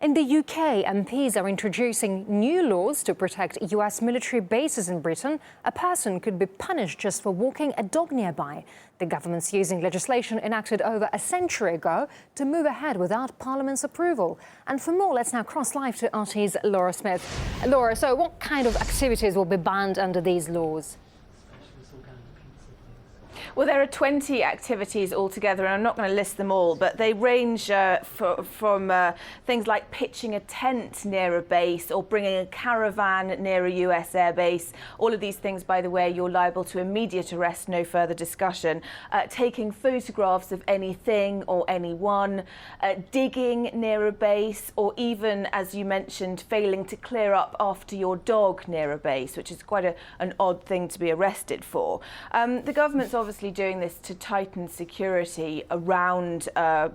In the UK, MPs are introducing new laws to protect US military bases in Britain. A person could be punished just for walking a dog nearby. The government's using legislation enacted over a century ago to move ahead without Parliament's approval. And for more, let's now cross live to RT's Laura Smith. Laura, so what kind of activities will be banned under these laws? Well, there are 20 activities altogether, and I'm not going to list them all, but they range from things like pitching a tent near a base or bringing a caravan near a US airbase. All of these things, by the way, you're liable to immediate arrest, no further discussion. Taking photographs of anything or anyone, digging near a base, or even, as you mentioned, failing to clear up after your dog near a base, which is quite an odd thing to be arrested for. The government's obviously doing this to tighten security around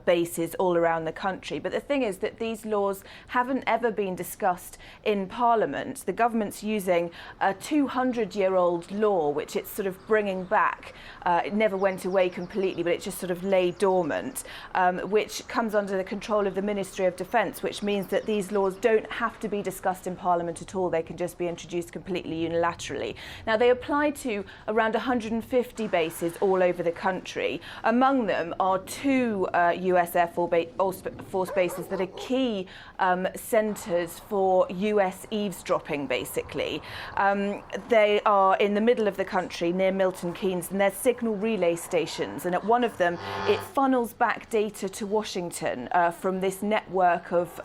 bases all around the country. But the thing is that these laws haven't ever been discussed in Parliament. The government's using a 200-year-old law, which it's sort of bringing back. It never went away completely, but it just sort of lay dormant, which comes under the control of the Ministry of Defence, which means that these laws don't have to be discussed in Parliament at all. They can just be introduced completely unilaterally. Now, they apply to around 150 bases all over the country. Among them are two US Air Force bases that are key centres for US eavesdropping, basically. They are in the middle of the country near Milton Keynes, and they're signal relay stations, and at one of them it funnels back data to Washington from this network of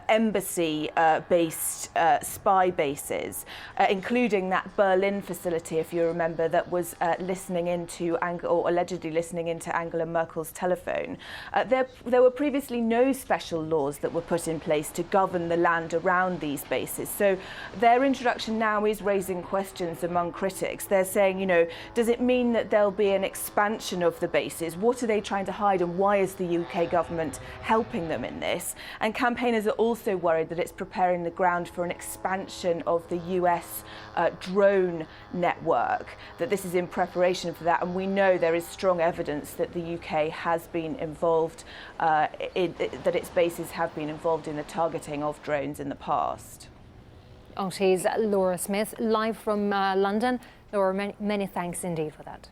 embassy-based spy bases, including that Berlin facility, if you remember, that was listening into or allegedly listening into Angela Merkel's telephone. There were previously no special laws that were put in place to govern the land around these bases. So their introduction now is raising questions among critics. They're saying, you know, does it mean that there'll be an expansion of the bases? What are they trying to hide, and why is the UK government helping them in this? And campaigners are also worried that it's preparing the ground for an expansion of the US drone network, that this is in preparation for that, and we know there is strong evidence that the UK has been involved, that its bases have been involved in the targeting of drones in the past. RT's Laura Smith, live from London. Laura, many thanks indeed for that.